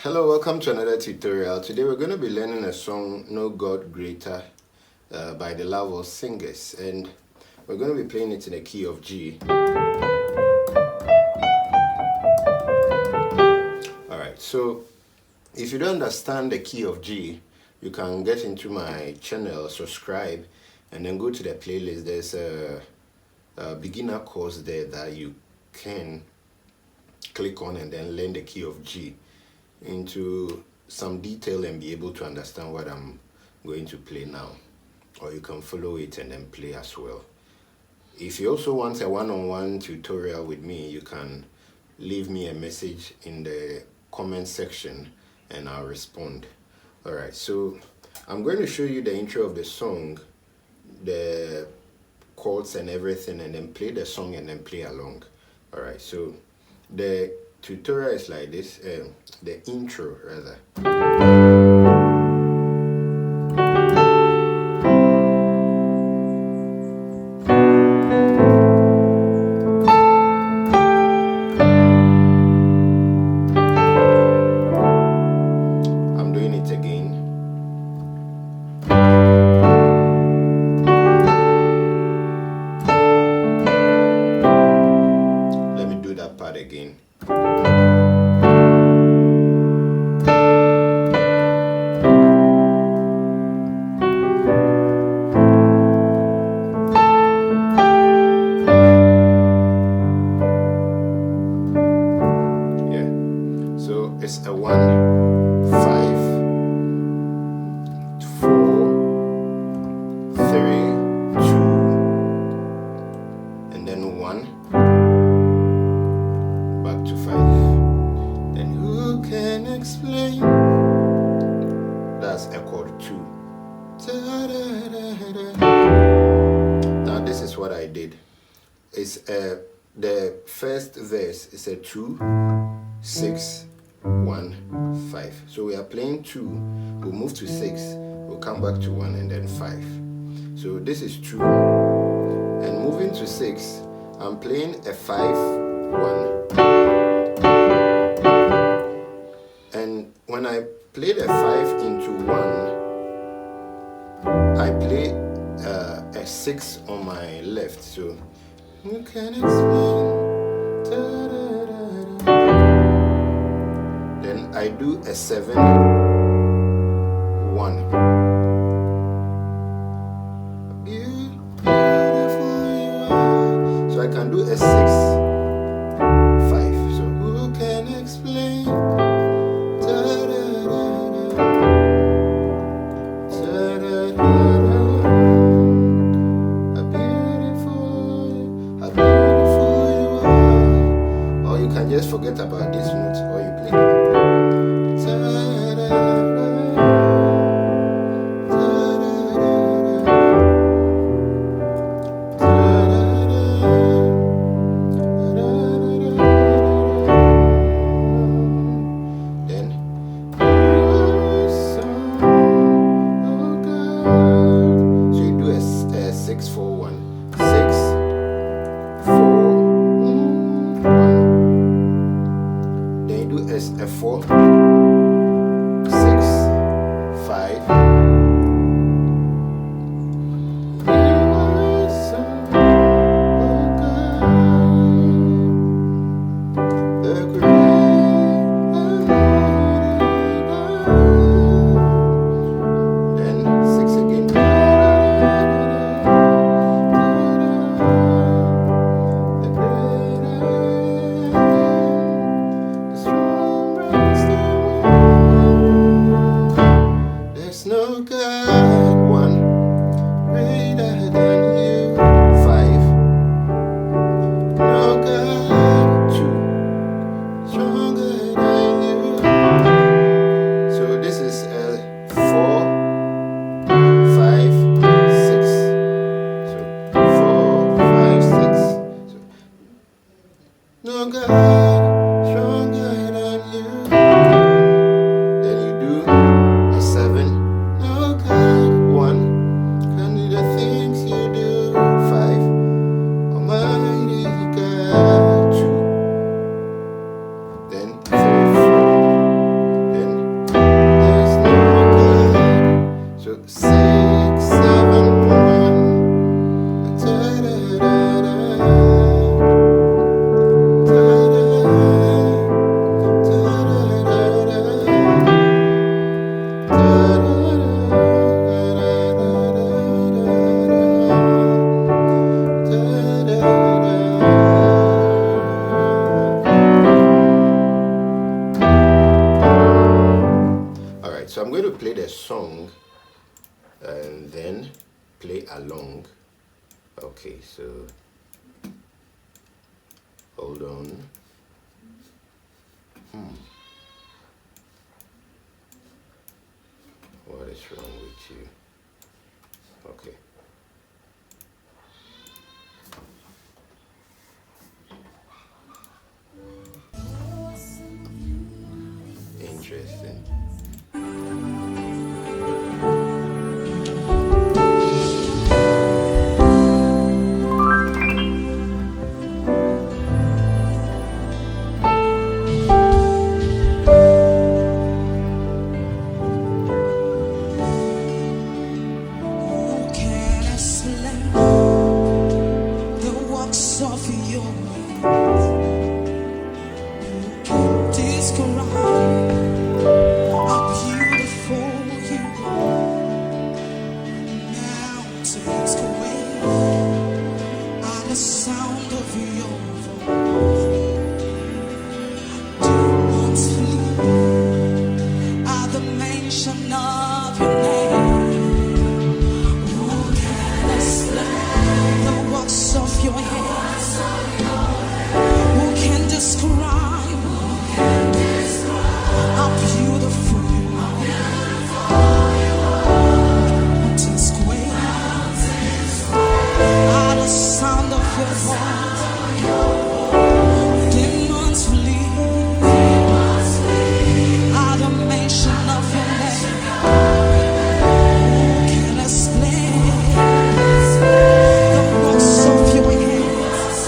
Hello, welcome to another tutorial. Today we're going to be learning a song No God Greater by the Loveworld singers, and we're going to be playing it in the key of G. Alright, so if you don't understand the key of G, you can get into my channel, subscribe, and then go to the playlist. There's a beginner course there that you can click on and then learn the key of G into some detail and be able to understand what I'm going to play now, or you can follow it and then play as well. If you also want a one-on-one tutorial with me, you can leave me a message in the comment section and I'll respond. Alright, so I'm going to show you the intro of the song, the chords and everything, and then play the song and then play along. Alright, so the tutorial is like this, the intro rather. I'm doing it again. Let me do that part again. So it's a 1, 5, 4, 3, 2, and then 1, back to 5. Then who can explain? That's a chord 2. Now this is what I did. It's the first verse is a 2, 6, 1, 5. So we are playing 2, we'll move to 6, we'll come back to 1 and then 5. So this is 2, and moving to 6, I'm playing a 5, 1. And when I play the 5 into 1, I play a 6 on my left. So who can explain? Then I do a 7, 1. Beautiful you are. So I can do a 6, 5. So who can explain? How beautiful you are. Or you can just forget about this note, or you play. A 4, 6, 5. You are so good, the great and mighty God. Then 6 again. The great I am, the strong. There's no God. Alright, so I'm going to play the song and then play along. Okay, so hold on. What is wrong with you? Okay. Interesting. The sound of your voice, demons flee at the mention of your name. Who can explain the works of your hands? Who can describe how beautiful you are? Mountains quake at the sound of your voice. Demons flee at the mention of your name. Who can explain the works of your hands?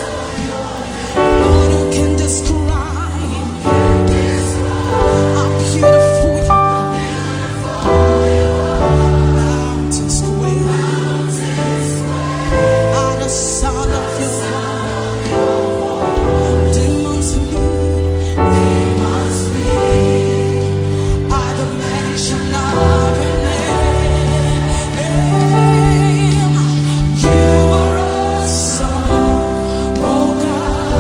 Lord, who can describe how beautiful you are? Mountains quake at the sound of your voice. Demons flee at the mention of your name. You are awesome, oh God.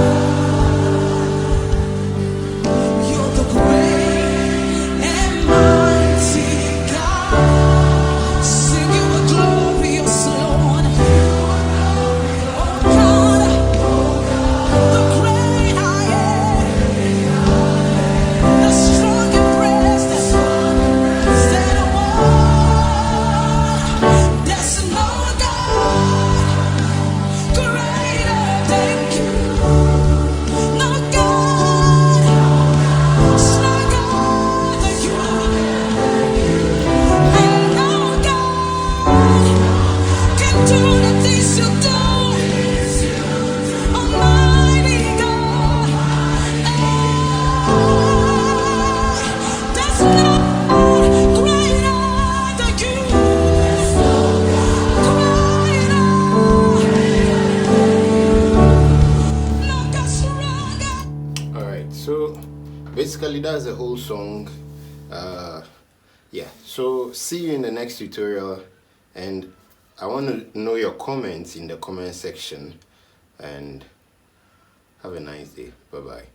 You're the great and mighty God. Sing you a glorious Lord. Oh God, the great I am, the strong and present, stand alone. There's no God greater than you. No God, stronger than you. And no God can do the things you do. Almighty God, there's no greater than you. Greater, no God stronger. Alright, so basically that's the whole song. Yeah, so see you in the next tutorial, and I want to know your comments in the comment section, and have a nice day. Bye bye.